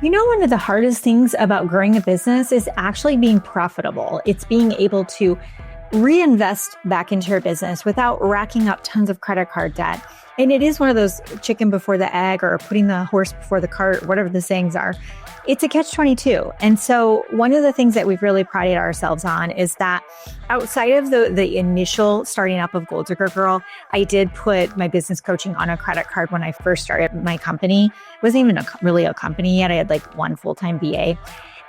One of the hardest things about growing a business is actually being profitable. It's being able to reinvest back into your business without racking up tons of credit card debt. And it is one of those chicken before the egg or putting the horse before the cart, whatever the sayings are. It's a catch-22. And so one of the things that we've really prided ourselves on is that outside of the initial starting up of Gold Digger Girl, I did put my business coaching on a credit card when I first started my company. It wasn't even really a company yet. I had like one full-time VA.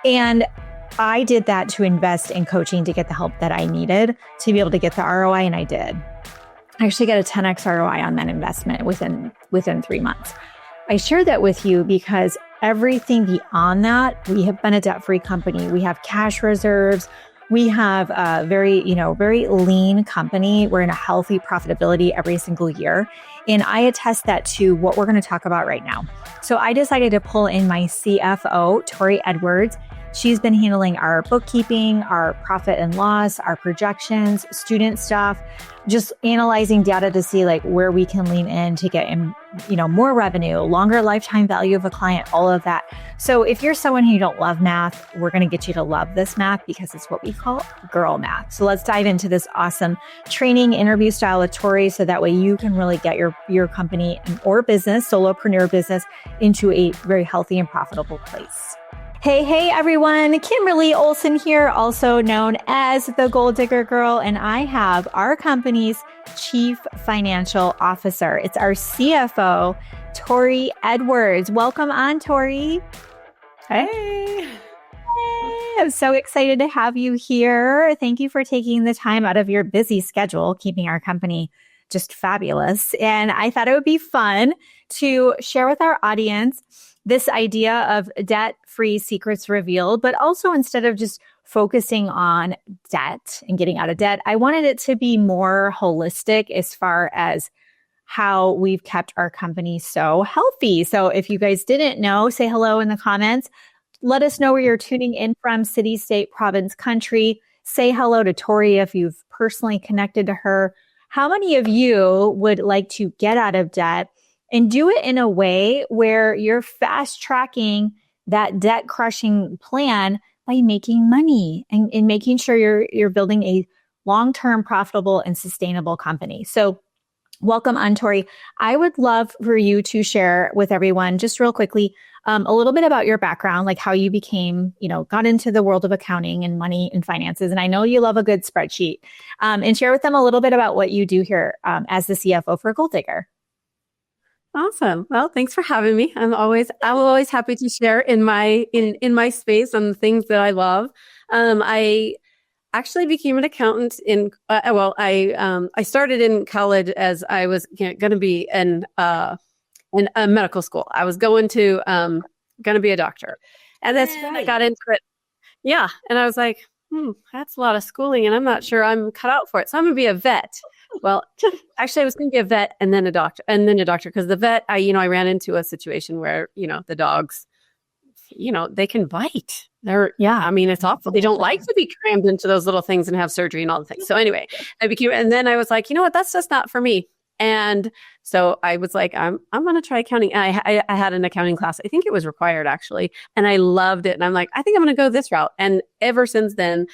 And I did that to invest in coaching to get the help that I needed to be able to get the ROI, and I did. I actually got a 10x ROI on that investment within 3 months. I share that with you because everything beyond that, we have been a debt-free company. We have cash reserves. We have a very lean company. We're in a healthy profitability every single year. And I attest that to what we're going to talk about right now. So I decided to pull in my CFO, Tori Edwards. She's been handling our bookkeeping, our profit and loss, our projections, student stuff, just analyzing data to see like where we can lean in to get in, more revenue, longer lifetime value of a client, all of that. So if you're someone who don't love math, we're going to get you to love this math because it's what we call girl math. So let's dive into this awesome training interview style with Tori so that way you can really get your company or business, solopreneur business, into a very healthy and profitable place. Hey, everyone. Kimberly Olson here, also known as the Gold Digger Girl, and I have our company's Chief Financial Officer. It's our CFO, Tori Edwards. Welcome on, Tori. Hey, I'm so excited to have you here. Thank you for taking the time out of your busy schedule, keeping our company just fabulous. And I thought it would be fun to share with our audience this idea of debt-free secrets revealed, but also instead of just focusing on debt and getting out of debt, I wanted it to be more holistic as far as how we've kept our company so healthy. So if you guys didn't know, say hello in the comments. Let us know where you're tuning in from, city, state, province, country. Say hello to Tori if you've personally connected to her. How many of you would like to get out of debt and do it in a way where you're fast tracking that debt crushing plan by making money and making sure you're building a long-term profitable and sustainable company? So welcome on, Tori. I would love for you to share with everyone just real quickly a little bit about your background, like how you became, got into the world of accounting and money and finances. And I know you love a good spreadsheet, and share with them a little bit about what you do here as the CFO for Gold Digger. awesome. Well, thanks for having me. I'm always happy to share in my space on the things that I love. I actually became an accountant I started in college as I was going to be in a medical school. I was going to be a doctor, and that's when I got into it. Yeah, and I was like, that's a lot of schooling, and I'm not sure I'm cut out for it. So I'm going to be a vet. Well, actually, I was going to be a vet and then a doctor, because the vet, I ran into a situation where, the dogs, they can bite. It's awful. They don't like to be crammed into those little things and have surgery and all the things. So anyway, and then I was like, that's just not for me. And so I was like, I'm going to try accounting. And I had an accounting class. I think it was required actually. And I loved it. And I'm like, I think I'm going to go this route. And ever since then,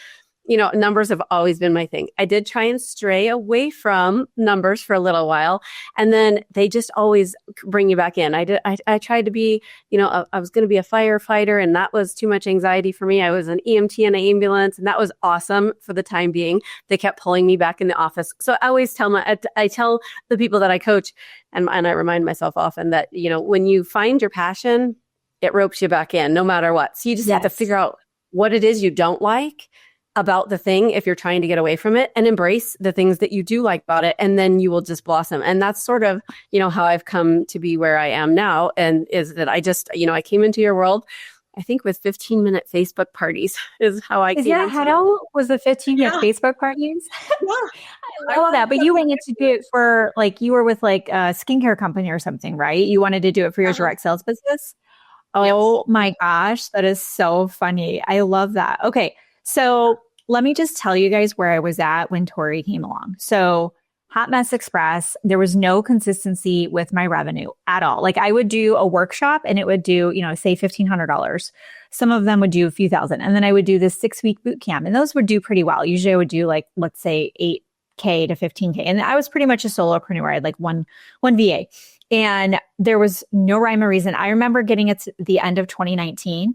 numbers have always been my thing. I did try and stray away from numbers for a little while, and then they just always bring you back in. I tried to be, I was going to be a firefighter, and that was too much anxiety for me. I was an EMT in an ambulance, and that was awesome for the time being. They kept pulling me back in the office. So I always tell the people that I coach, and I remind myself often that, when you find your passion, it ropes you back in no matter what. So you just have to figure out what it is you don't like about the thing if you're trying to get away from it, and embrace the things that you do like about it, and then you will just blossom. And that's sort of, how I've come to be where I am now, and is that I just, I came into your world, I think with 15-minute Facebook parties is how I came. Is that how was the 15-minute Facebook parties? I love that. But you wanted to do it for you were with a skincare company or something, right? You wanted to do it for your direct sales business? Oh my gosh, that is so funny. I love that. Okay. So let me just tell you guys where I was at when Tori came along. So hot mess express. There was no consistency with my revenue at all. Like I would do a workshop and it would do, say $1,500. Some of them would do a few thousand. And then I would do this 6-week boot camp and those would do pretty well. Usually I would do like, let's say 8K to 15K. And I was pretty much a solopreneur. I had like one VA and there was no rhyme or reason. I remember getting it to the end of 2019.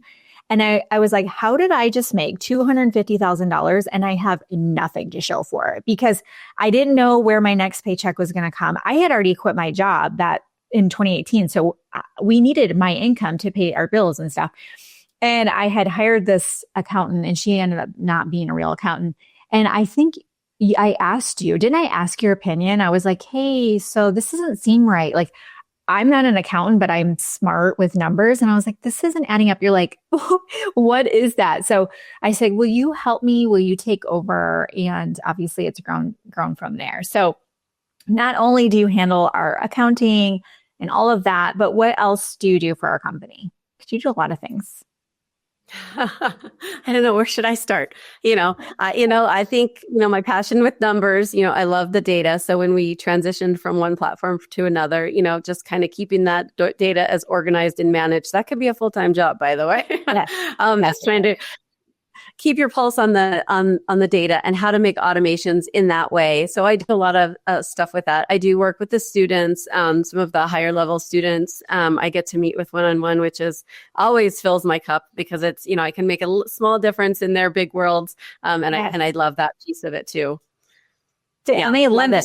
And I was like, how did I just make $250,000 and I have nothing to show for it? Because I didn't know where my next paycheck was going to come. I had already quit my job that in 2018. So we needed my income to pay our bills and stuff. And I had hired this accountant and she ended up not being a real accountant. And I think I asked you, didn't I ask your opinion? I was like, hey, so this doesn't seem right. Like, I'm not an accountant, but I'm smart with numbers. And I was like, this isn't adding up. You're like, what is that? So I said, will you help me? Will you take over? And obviously it's grown from there. So not only do you handle our accounting and all of that, but what else do you do for our company? Because you do a lot of things. I don't know, where should I start? I think, my passion with numbers, I love the data. So when we transitioned from one platform to another, just kind of keeping that data as organized and managed, that could be a full-time job, by the way. Yes. Trying to keep your pulse on the data and how to make automations in that way. So I do a lot of stuff with that. I do work with the students, some of the higher level students. I get to meet with one-on-one, which is always fills my cup because it's, I can make a small difference in their big worlds. And I love that piece of it too. And they love it.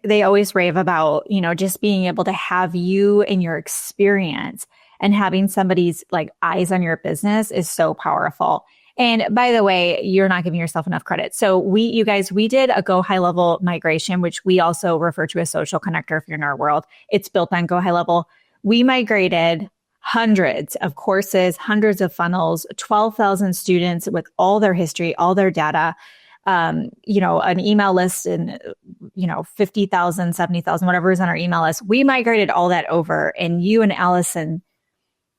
They always rave about, just being able to have you and your experience and having somebody's like eyes on your business is so powerful. And by the way, you're not giving yourself enough credit. So we did a Go High Level migration, which we also refer to as social connector if you're in our world. It's built on Go High Level. We migrated hundreds of courses, hundreds of funnels, 12,000 students with all their history, all their data, an email list and, 50,000, 70,000, whatever is on our email list. We migrated all that over, and you and Allison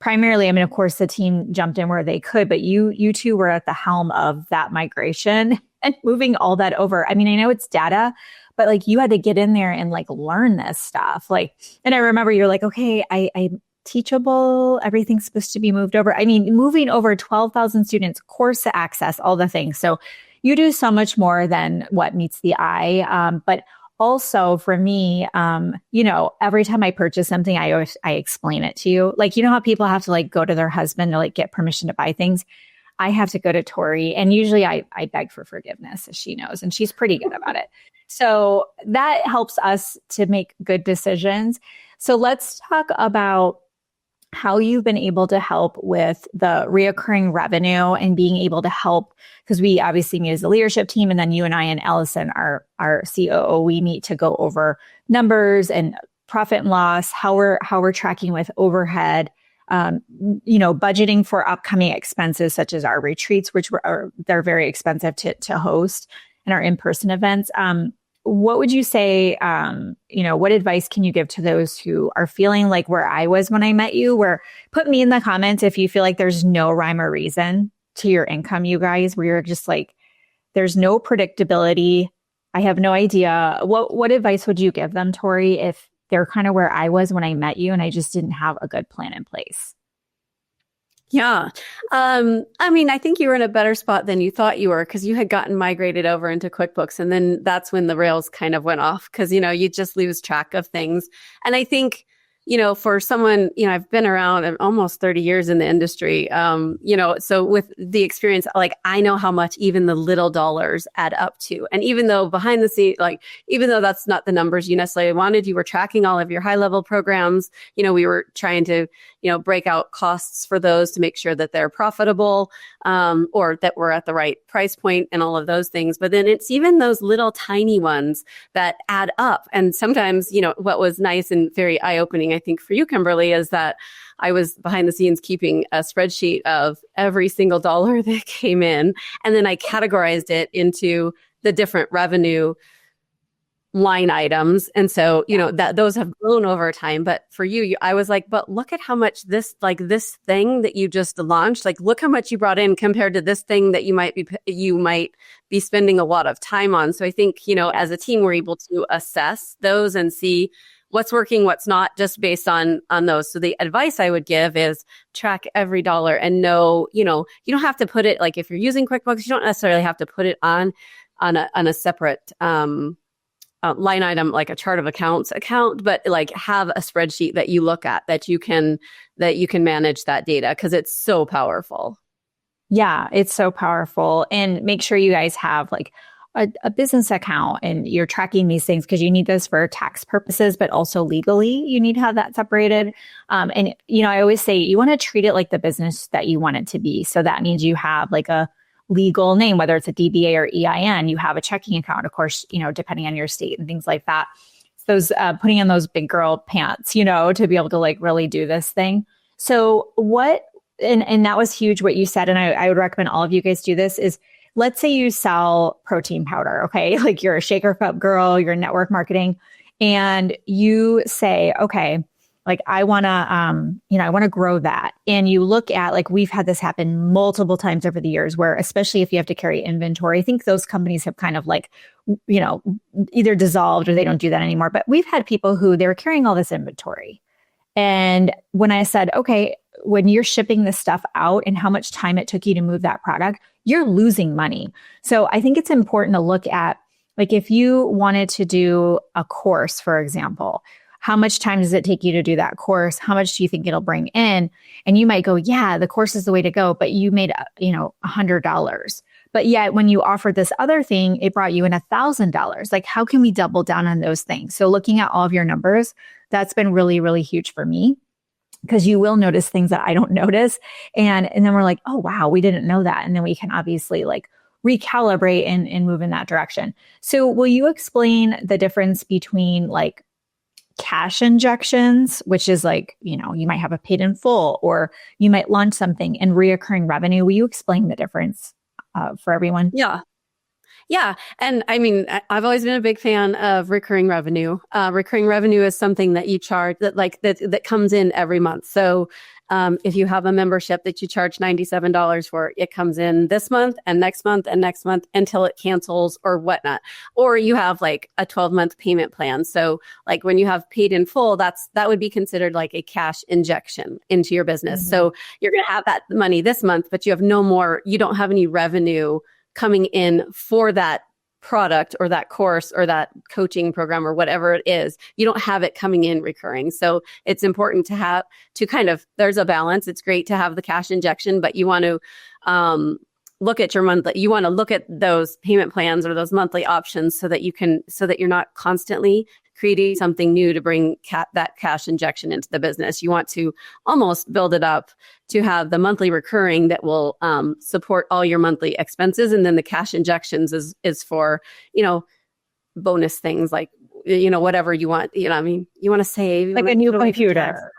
primarily, of course, the team jumped in where they could, but you two were at the helm of that migration and moving all that over. I know it's data, but like you had to get in there and like learn this stuff. And I remember you're like, okay, I'm teachable. Everything's supposed to be moved over. Moving over 12,000 students, course access, all the things. So you do so much more than what meets the eye. But also for me, every time I purchase something, I explain it to you. Like, how people have to like go to their husband to like get permission to buy things. I have to go to Tori, and usually I beg for forgiveness, as she knows, and she's pretty good about it. So that helps us to make good decisions. So let's talk about how you've been able to help with the reoccurring revenue and being able to help, because we obviously meet as a leadership team, and then you and I and Allison, our COO, we meet to go over numbers and profit and loss, how we're tracking with overhead, budgeting for upcoming expenses such as our retreats, which they're very expensive to host, and our in-person events. What would you say, what advice can you give to those who are feeling like where I was when I met you? Put me in the comments if you feel like there's no rhyme or reason to your income, you guys, where you're just like, there's no predictability. I have no idea. What advice would you give them, Tori, if they're kind of where I was when I met you and I just didn't have a good plan in place? Yeah. I think you were in a better spot than you thought you were, because you had gotten migrated over into QuickBooks. And then that's when the rails kind of went off, because, you just lose track of things. And I think, for someone, I've been around almost 30 years in the industry, so with the experience, like I know how much even the little dollars add up to. And even though behind the scenes, even though that's not the numbers you necessarily wanted, you were tracking all of your high level programs, we were trying to, break out costs for those to make sure that they're profitable, or that we're at the right price point and all of those things. But then it's even those little tiny ones that add up. And sometimes, what was nice and very eye-opening, I think for you, Kimberly, is that I was behind the scenes keeping a spreadsheet of every single dollar that came in. And then I categorized it into the different revenue line items. And so, that those have grown over time. But for you, I was like, but look at how much this thing that you just launched, like, look how much you brought in compared to this thing that you might be spending a lot of time on. So I think, as a team, we're able to assess those and see what's working, what's not, just based on those. So the advice I would give is track every dollar and know, you don't have to put it, like, if you're using QuickBooks, you don't necessarily have to put it on a separate, line item, like a chart of accounts account, but like have a spreadsheet that you look at that you can manage that data, because it's so powerful. Yeah, it's so powerful. And make sure you guys have like a business account and you're tracking these things, because you need this for tax purposes, but also legally you need to have that separated. And I always say you want to treat it like the business that you want it to be. So that means you have like a legal name, whether it's a DBA or EIN, you have a checking account, of course, depending on your state and things like that. Those putting on those big girl pants, to be able to like really do this thing. So and that was huge what you said. And I would recommend all of you guys do this is, let's say you sell protein powder, okay? Like you're a shaker cup girl, you're network marketing, and you say, okay, like I want to grow that. And you look at, like, we've had this happen multiple times over the years where, especially if you have to carry inventory, I think those companies have kind of like, either dissolved or they don't do that anymore. But we've had people who they were carrying all this inventory. And when I said, okay, when you're shipping this stuff out and how much time it took you to move that product, you're losing money. So I think it's important to look at, like, if you wanted to do a course, for example, how much time does it take you to do that course? How much do you think it'll bring in? And you might go, yeah, the course is the way to go, but you made, $100. But yet when you offered this other thing, it brought you in $1,000. Like, how can we double down on those things? So looking at all of your numbers, that's been really, really huge for me, because you will notice things that I don't notice. And then we're like, oh, wow, we didn't know that. And then we can obviously like recalibrate and move in that direction. So will you explain the difference between like cash injections, which is like, you might have a paid in full, or you might launch something, and reoccurring revenue? Will you explain the difference for everyone? Yeah. Yeah. And I mean, I've always been a big fan of recurring revenue. Recurring revenue is something that you charge that comes in every month. So if you have a membership that you charge $97 for, it comes in this month and next month and next month until it cancels or whatnot. Or you have like a 12-month payment plan. So like when you have paid in full, that would be considered like a cash injection into your business. Mm-hmm. So you're going to have that money this month, but you don't have any revenue coming in for that product or that course or that coaching program or whatever it is. You don't have it coming in recurring. So it's important there's a balance. It's great to have the cash injection, but you want to look at your monthly, you want to look at those payment plans or those monthly options so that you're not constantly creating something new to bring that cash injection into the business. You want to almost build it up to have the monthly recurring that will support all your monthly expenses. And then the cash injections is for, bonus things like, whatever you want, you want to save. Like a new computer,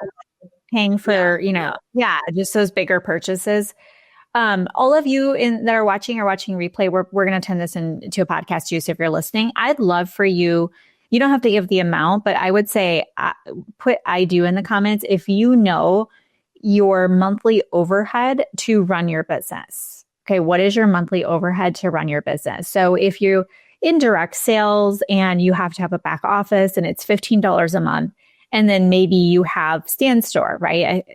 paying for, just those bigger purchases. All of you that are watching replay, we're going to turn this into a podcast too. So if you're listening, I'd love for you. You don't have to give the amount, but I would say put I do in the comments if you know your monthly overhead to run your business. Okay, what is your monthly overhead to run your business? So if you're in direct sales and you have to have a back office and it's $15 a month, and then maybe you have Stand Store, right?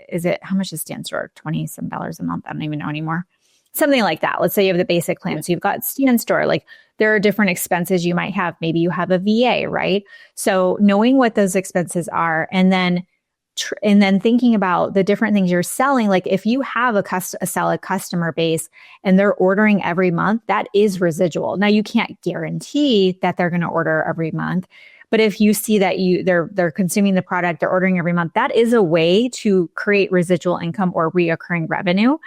How much is Stand Store? $27 a month? I don't even know anymore. Something like that. Let's say you have the basic plan. So you've got Stand Store, like there are different expenses you might have. Maybe you have a VA, right? So knowing what those expenses are, and then thinking about the different things you're selling. Like if you have a solid customer base and they're ordering every month, that is residual. Now you can't guarantee that they're going to order every month, but if you see that they're consuming the product, they're ordering every month, that is a way to create residual income or reoccurring revenue.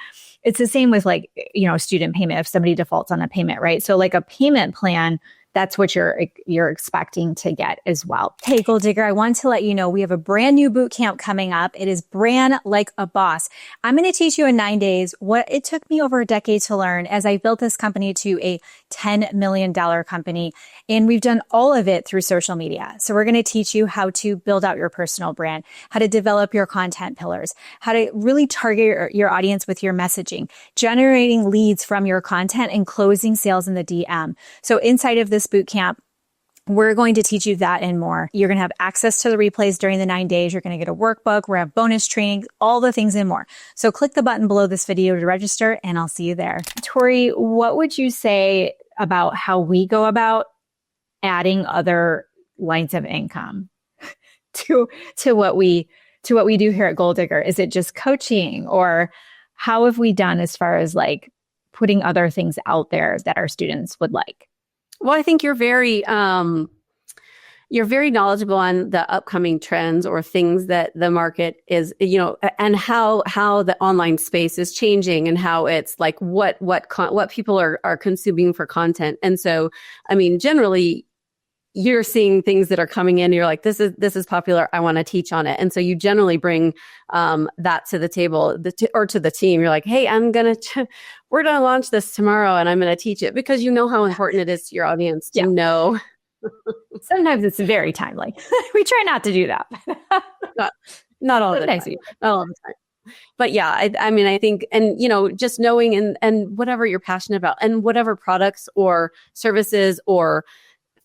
It's the same with like, student payment if somebody defaults on a payment, right? So like a payment plan that's what you're expecting to get as well. Hey, Goal Digger, I want to let you know we have a brand new boot camp coming up. It is Brand Like a Boss. I'm going to teach you in 9 days what it took me over a decade to learn as I built this company to a $10 million company. And we've done all of it through social media. So we're going to teach you how to build out your personal brand, how to develop your content pillars, how to really target your audience with your messaging, generating leads from your content, and closing sales in the DM. So inside of this boot camp, we're going to teach you that and more. You're going to have access to the replays during the 9 days. You're going to get a workbook. We're going to have bonus training, all the things and more. So click the button below this video to register, and I'll see you there. Tori, what would you say about how we go about adding other lines of income to what we do here at Goal Digger? Is it just coaching, or how have we done as far as like putting other things out there that our students would like? Well, I think you're very knowledgeable on the upcoming trends or things that the market is, and how the online space is changing, and how it's like what people are consuming for content. And so, I mean, generally, you're seeing things that are coming in. You're like, this is popular. I want to teach on it. And so you generally bring that to the table or to the team. You're like, hey, we're going to launch this tomorrow, and I'm going to teach it, because you know how important it is to your audience to know. Sometimes it's very timely. We try not to do that. not all the time. Not all the time. But yeah, I mean, I think, and just knowing and whatever you're passionate about, and whatever products or services or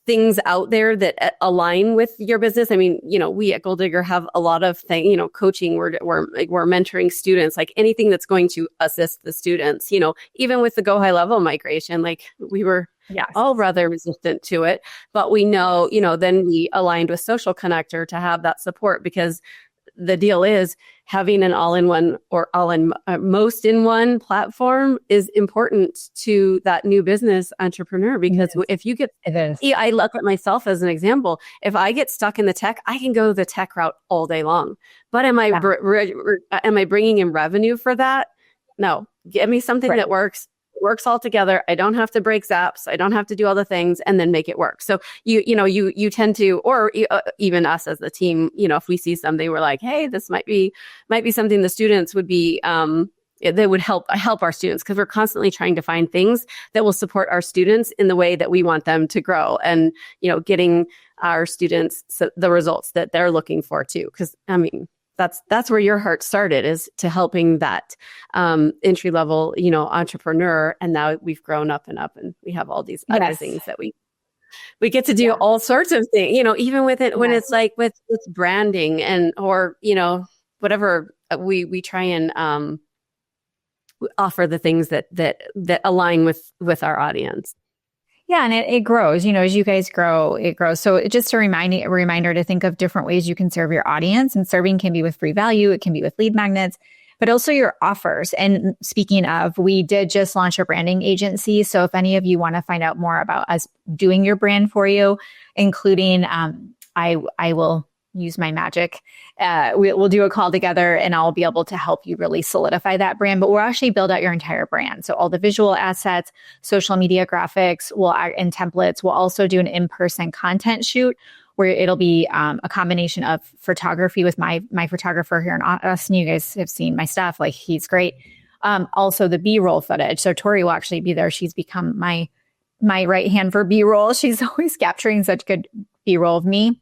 things out there that align with your business. I mean, we at Goal Digger have a lot of things, coaching, we're mentoring students, like anything that's going to assist the students, even with the Go High Level migration, like we were all rather resistant to it, but we know, then we aligned with Social Connector to have that support, because the deal is having an all-in-one or most in one platform is important to that new business entrepreneur, because if you get, I look at myself as an example. If I get stuck in the tech, I can go the tech route all day long. But am I bringing in revenue for that? No. Give me something that works all together. I don't have to break zaps. I don't have to do all the things and then make it work. So you tend to, or even us as the team, if we see something, we're like, hey, this might be something the students would be, that would help our students, because we're constantly trying to find things that will support our students in the way that we want them to grow, and getting our students the results that they're looking for too. Because I mean, that's where your heart started, is to helping that entry level, entrepreneur. And now we've grown up and we have all these other things that we get to do all sorts of things, even with it, when it's like with branding or whatever, we try and offer the things that align with our audience. Yeah, and it grows, as you guys grow, it grows. So just a reminder to think of different ways you can serve your audience, and serving can be with free value. It can be with lead magnets, but also your offers. And speaking of, we did just launch a branding agency. So if any of you want to find out more about us doing your brand for you, including, I will use my magic. We'll do a call together, and I'll be able to help you really solidify that brand. But we'll actually build out your entire brand. So all the visual assets, social media graphics, and templates. We'll also do an in-person content shoot where it'll be a combination of photography with my photographer here in Austin. You guys have seen my stuff. Like, he's great. Also the B-roll footage. So Tori will actually be there. She's become my right hand for B-roll. She's always capturing such good B-roll of me.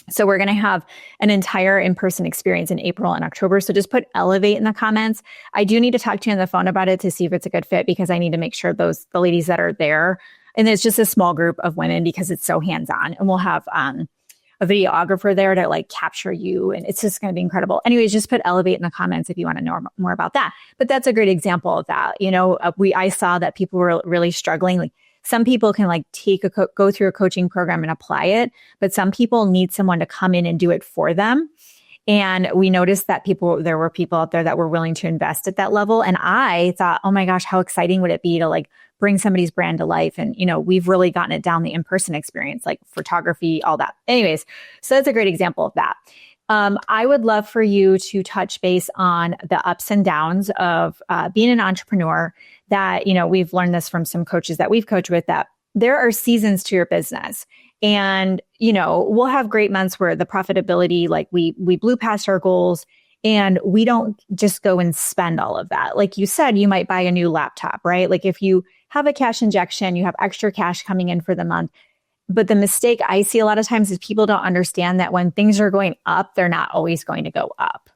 So we're going to have an entire in-person experience in April and October. So just put Elevate in the comments. I do need to talk to you on the phone about it to see if it's a good fit, because I need to make sure the ladies that are there, and it's just a small group of women because it's so hands-on, and we'll have a videographer there to like capture you, and it's just going to be incredible. Anyways, just put Elevate in the comments if you want to know more about that. But that's a great example of that. I saw that people were really struggling. Like, some people can like go through a coaching program and apply it, but some people need someone to come in and do it for them. And we noticed that there were people out there that were willing to invest at that level. And I thought, oh my gosh, how exciting would it be to like bring somebody's brand to life? And, we've really gotten it down, the in-person experience, like photography, all that. Anyways, so that's a great example of that. I would love for you to touch base on the ups and downs of being an entrepreneur. That, we've learned this from some coaches that we've coached with, that there are seasons to your business. And, we'll have great months where the profitability, like we blew past our goals and we don't just go and spend all of that. Like you said, you might buy a new laptop, right? Like if you have a cash injection, you have extra cash coming in for the month. But the mistake I see a lot of times is people don't understand that when things are going up, they're not always going to go up.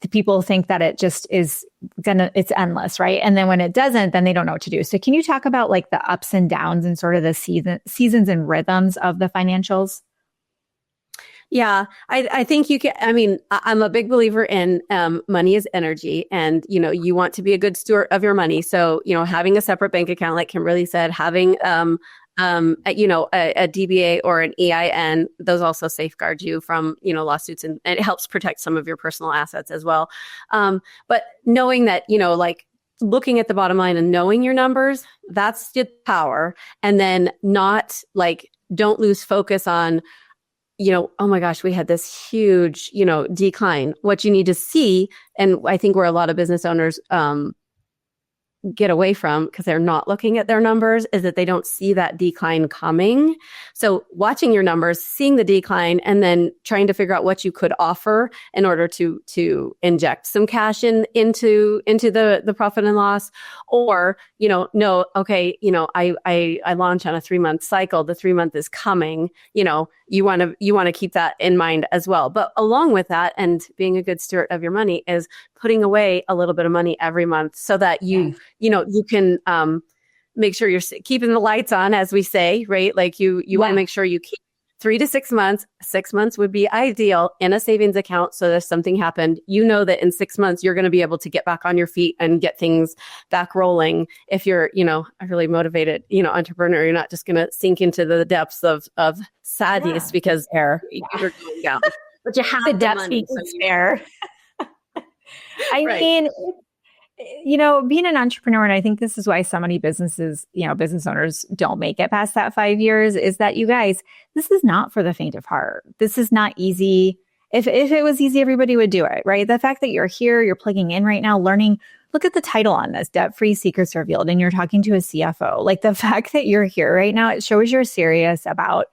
The people think that it just is it's endless, right? And then when it doesn't, then they don't know what to do. So can you talk about like the ups and downs and sort of the seasons and rhythms of the financials? Yeah, I think you can. I mean, I'm a big believer in money is energy, and you want to be a good steward of your money. So having a separate bank account, like Kimberly said, having a DBA or an EIN, those also safeguard you from lawsuits, and it helps protect some of your personal assets as well. But knowing that like looking at the bottom line and knowing your numbers, that's the power, and then not like don't lose focus on. Oh my gosh, we had this huge, decline. What you need to see, and I think where a lot of business owners get away from because they're not looking at their numbers, is that they don't see that decline coming. So watching your numbers, seeing the decline, and then trying to figure out what you could offer in order to inject some cash into the profit and loss, or no, okay, I launch on a 3-month cycle. The 3-month is coming. You want to keep that in mind as well. But along with that, and being a good steward of your money, is putting away a little bit of money every month so that you can make sure you're keeping the lights on, as we say, right? Like you want to make sure you keep 3 to 6 months. 6 months would be ideal in a savings account. So if something happened, that in 6 months, you're going to be able to get back on your feet and get things back rolling. If you're, a really motivated, entrepreneur, you're not just going to sink into the depths of sadness because you're going down. But you have the depths being fair. I mean, being an entrepreneur, and I think this is why so many businesses, business owners don't make it past that 5 years, is that you guys, this is not for the faint of heart. This is not easy. If it was easy, everybody would do it, right? The fact that you're here, you're plugging in right now, learning, look at the title on this, Debt-Free Secrets Revealed, and you're talking to a CFO. Like the fact that you're here right now, it shows you're serious about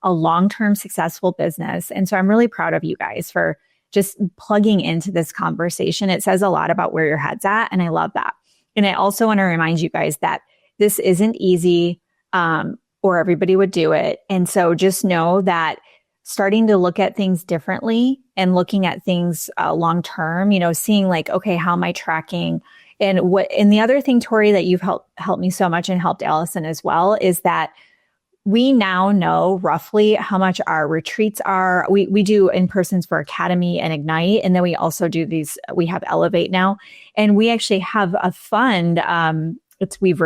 a long-term successful business. And so I'm really proud of you guys for just plugging into this conversation. It says a lot about where your head's at, and I love that. And I also want to remind you guys that this isn't easy, or everybody would do it. And so just know that starting to look at things differently and looking at things long-term, seeing like, okay, how am I tracking? And the other thing, Tori, that you've helped me so much and helped Allison as well, is that we now know roughly how much our retreats are. We do in-persons for Academy and Ignite. And then we also do we have Elevate now. And we actually have a fund, we've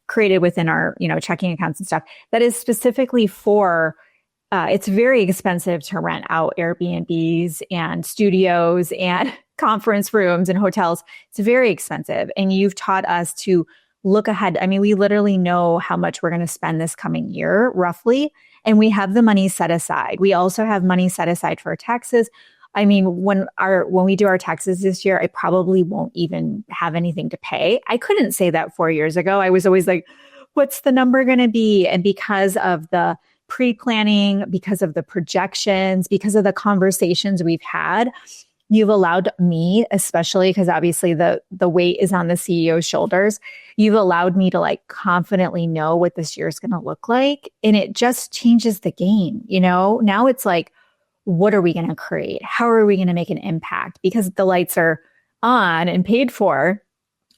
created within our, checking accounts and stuff that is specifically for, it's very expensive to rent out Airbnbs and studios and conference rooms and hotels. It's very expensive. And you've taught us to look ahead. I mean, we literally know how much we're going to spend this coming year, roughly, and we have the money set aside. We also have money set aside for taxes. I mean, when we do our taxes this year, I probably won't even have anything to pay. I couldn't say that 4 years ago. I was always like, what's the number going to be? And because of the pre-planning, because of the projections, because of the conversations we've had, you've allowed me, especially because obviously the weight is on the CEO's shoulders. You've allowed me to like confidently know what this year is going to look like. And it just changes the game. Now it's like, what are we going to create? How are we going to make an impact? Because the lights are on and paid for,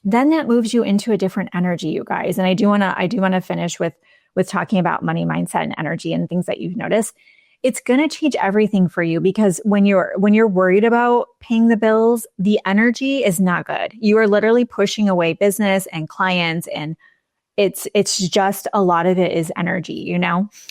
then that moves you into a different energy, you guys. And I do want to finish with talking about money mindset and energy and things that you've noticed. It's going to change everything for you, because when you're worried about paying the bills, the energy is not good. You are literally pushing away business and clients, and it's just a lot of it is energy,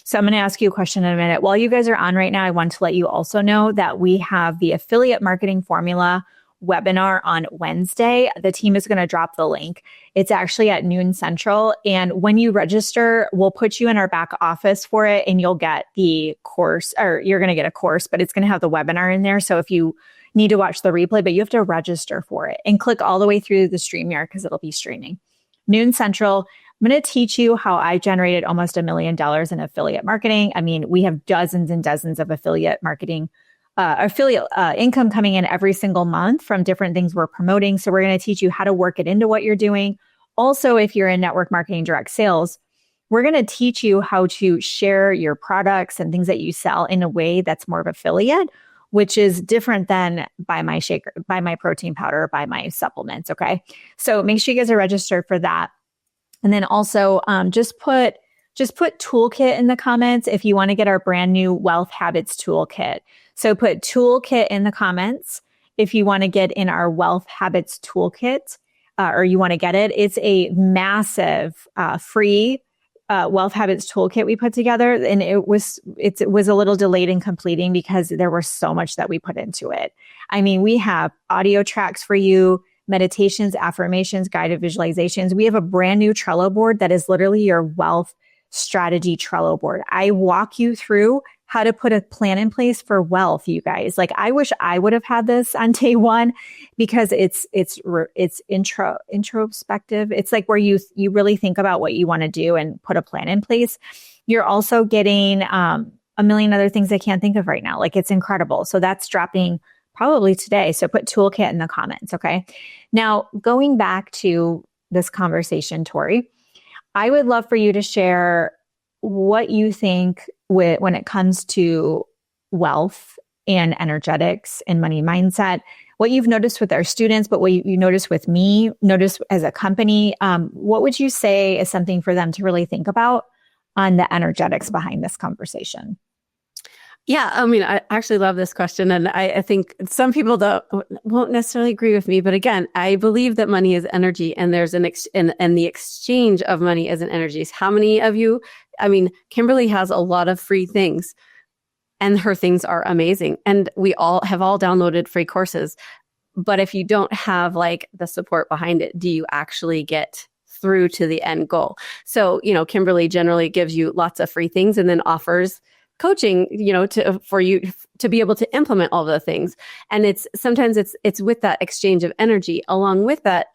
So I'm going to ask you a question in a minute. While you guys are on right now, I want to let you also know that we have the affiliate marketing formula webinar on Wednesday. The team is going to drop the link. It's actually at noon Central. And when you register, we'll put you in our back office for it, and you'll get the course, or you're going to get a course, but it's going to have the webinar in there. So if you need to watch the replay, but you have to register for it and click all the way through the StreamYard because it'll be streaming. Noon Central, I'm going to teach you how I generated almost $1 million in affiliate marketing. I mean, we have dozens and dozens of affiliate marketing, income coming in every single month from different things we're promoting. So we're going to teach you how to work it into what you're doing. Also, if you're in network marketing, direct sales, we're going to teach you how to share your products and things that you sell in a way that's more of affiliate, which is different than buy my shaker, buy my protein powder, buy my supplements. Okay. So make sure you guys are registered for that. And then also just put toolkit in the comments if you want to get our brand new Wealth Habits Toolkit. So put toolkit in the comments if you want to get in our Wealth Habits Toolkit, or you want to get it. It's a massive free Wealth Habits Toolkit we put together, and it was a little delayed in completing because there was so much that we put into it. I mean, we have audio tracks for you, meditations, affirmations, guided visualizations. We have a brand new Trello board that is literally your wealth strategy Trello board. I walk you through how to put a plan in place for wealth, you guys. Like, I wish I would have had this on day one because it's introspective. It's like where you really think about what you want to do and put a plan in place. You're also getting a million other things I can't think of right now. Like, it's incredible. So that's dropping probably today. So put toolkit in the comments. Okay. Now, going back to this conversation, Tori, I would love for you to share what you think when it comes to wealth and energetics and money mindset, what you've noticed with our students, but what you noticed with me, notice as a company. What would you say is something for them to really think about on the energetics behind this conversation? Yeah, I mean, I actually love this question. And I think some people won't necessarily agree with me. But again, I believe that money is energy, and there's and the exchange of money is an energy. How many of you, I mean, Kimberly has a lot of free things, and her things are amazing. And we all have downloaded free courses. But if you don't have like the support behind it, do you actually get through to the end goal? So, Kimberly generally gives you lots of free things and then offers coaching, for you to be able to implement all the things. And it's with that exchange of energy along with that,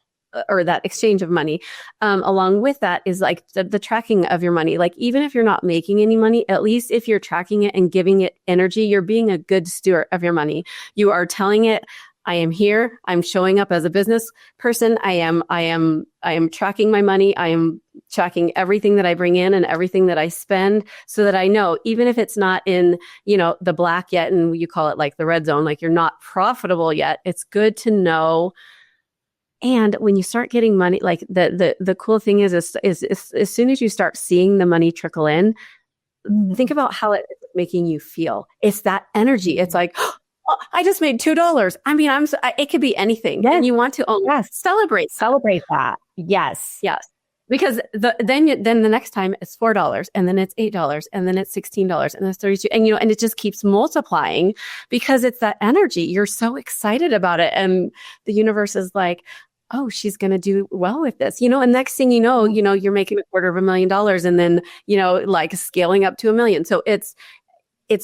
or that exchange of money. Along with that is like the tracking of your money. Like, even if you're not making any money, at least if you're tracking it and giving it energy, you're being a good steward of your money. You are telling it, I am here. I'm showing up as a business person. I am tracking my money. I am tracking everything that I bring in and everything that I spend, so that I know, even if it's not in, the black yet, and you call it like the red zone, like you're not profitable yet, it's good to know. And when you start getting money, like the cool thing is as soon as you start seeing the money trickle in, think about how it's making you feel. It's that energy. It's like, oh, I just made $2. I mean, it could be anything. Yes. And you want to celebrate that. Yes. Yes. Because then the next time it's $4, and then it's $8, and then it's $16, and then it's $32. And, and it just keeps multiplying because it's that energy. You're so excited about it. And the universe is like, oh, she's going to do well with this, and next thing you know, you're making $250,000, and then, like scaling up to $1 million. So it's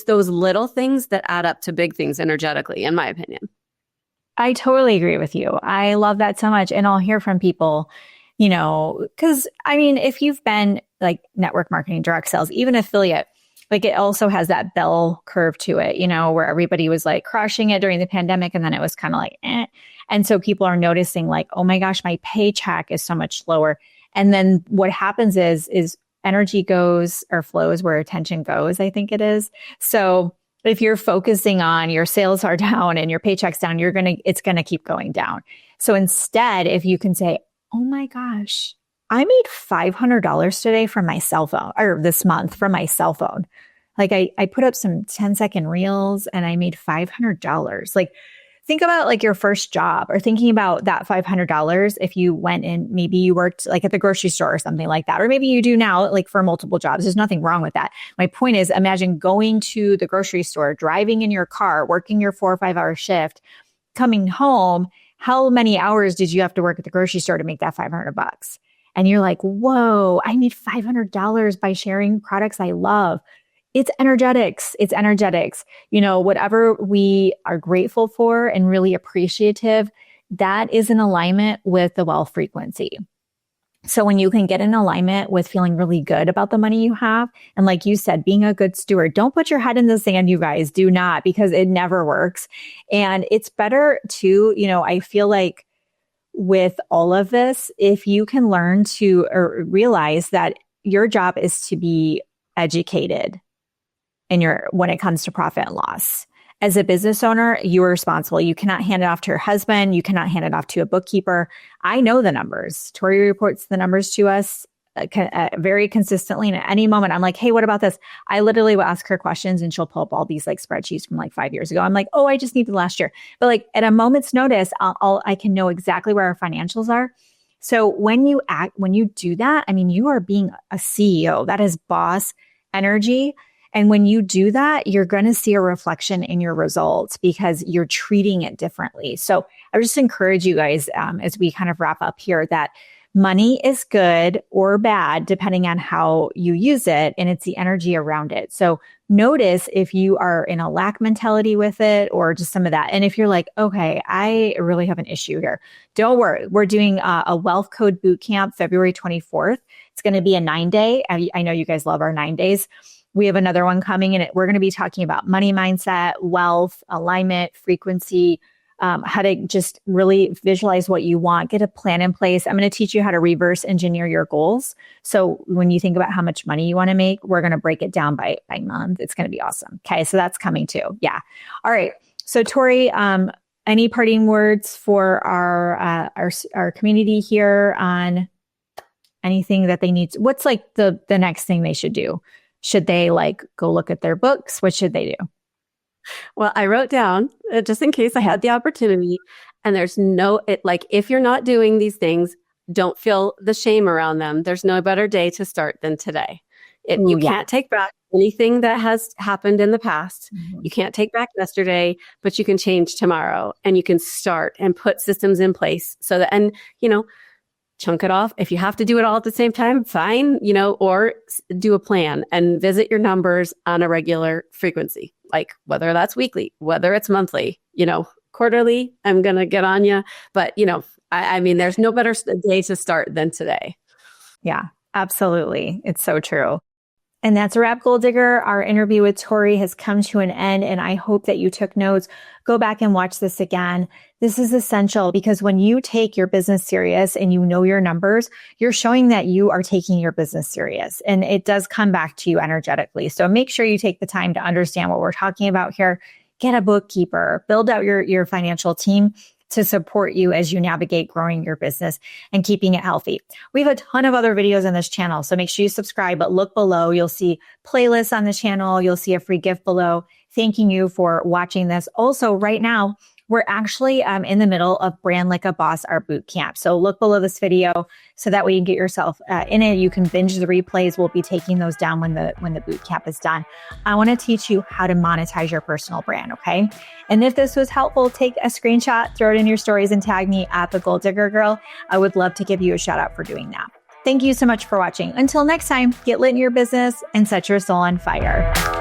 those little things that add up to big things energetically, in my opinion. I totally agree with you. I love that so much. And I'll hear from people, because I mean, if you've been like network marketing, direct sales, even affiliate, like it also has that bell curve to it, where everybody was like crushing it during the pandemic, and then it was kind of like, eh. And so people are noticing like, oh my gosh, my paycheck is so much lower. And then what happens is energy goes or flows where attention goes, I think it is. So if you're focusing on your sales are down and your paycheck's down, it's going to keep going down. So instead, if you can say, oh my gosh, I made $500 today from my cell phone, or this month from my cell phone. Like I put up some 10-second reels and I made $500. Like, think about like your first job, or thinking about that $500 if you went and maybe you worked like at the grocery store or something like that. Or maybe you do now, like for multiple jobs. There's nothing wrong with that. My point is, imagine going to the grocery store, driving in your car, working your 4 or 5 hour shift, coming home. How many hours did you have to work at the grocery store to make that $500? And you're like, whoa, I made $500 by sharing products I love. It's energetics. It's energetics. Whatever we are grateful for and really appreciative, that is in alignment with the wealth frequency. So when you can get in alignment with feeling really good about the money you have, and like you said, being a good steward, don't put your head in the sand, you guys, do not, because it never works. And it's better to, I feel like with all of this, if you can learn to or realize that your job is to be educated when it comes to profit and loss. As a business owner, you are responsible. You cannot hand it off to your husband. You cannot hand it off to a bookkeeper. I know the numbers. Tori reports the numbers to us very consistently. And at any moment, I'm like, hey, what about this? I literally will ask her questions and she'll pull up all these like spreadsheets from like 5 years ago. I'm like, oh, I just need the last year. But like at a moment's notice, I can know exactly where our financials are. So when you do that, I mean, you are being a CEO. That is boss energy. And when you do that, you're going to see a reflection in your results because you're treating it differently. So I just encourage you guys, as we kind of wrap up here, that money is good or bad, depending on how you use it. And it's the energy around it. So notice if you are in a lack mentality with it or just some of that. And if you're like, okay, I really have an issue here, don't worry. We're doing a wealth code boot camp February 24th. It's going to be a 9-day. I know you guys love our 9 days. We have another one coming in. We're going to be talking about money mindset, wealth, alignment, frequency, how to just really visualize what you want, get a plan in place. I'm going to teach you how to reverse engineer your goals. So when you think about how much money you want to make, we're going to break it down by month. It's going to be awesome. Okay. So that's coming too. Yeah. All right. So Tori, any parting words for our community here on anything that they need? What's like the next thing they should do? Should they like go look at their books? What should they do? Well, I wrote down just in case I had the opportunity, and there's if you're not doing these things, don't feel the shame around them. There's no better day to start than today. You can't take back anything that has happened in the past. Mm-hmm. You can't take back yesterday, but you can change tomorrow, and you can start and put systems in place so that, chunk it off. If you have to do it all at the same time, fine, or do a plan and visit your numbers on a regular frequency, like whether that's weekly, whether it's monthly, quarterly, I'm going to get on you. But, I mean, there's no better day to start than today. Yeah, absolutely. It's so true. And that's a wrap, Goal Digger. Our interview with Tori has come to an end, and I hope that you took notes. Go back and watch this again. This is essential because when you take your business serious and you know your numbers, you're showing that you are taking your business serious, and it does come back to you energetically. So make sure you take the time to understand what we're talking about here. Get a bookkeeper, build out your financial team to support you as you navigate growing your business and keeping it healthy. We have a ton of other videos on this channel, so make sure you subscribe, but look below. You'll see playlists on the channel. You'll see a free gift below. Thanking you for watching this. Also, right now, we're actually in the middle of Brand Like a Boss, our boot camp. So look below this video so that way you can get yourself in it. You can binge the replays. We'll be taking those down when the boot camp is done. I want to teach you how to monetize your personal brand, okay? And if this was helpful, take a screenshot, throw it in your stories, and tag me at the Goal Digger Girl. I would love to give you a shout out for doing that. Thank you so much for watching. Until next time, get lit in your business and set your soul on fire.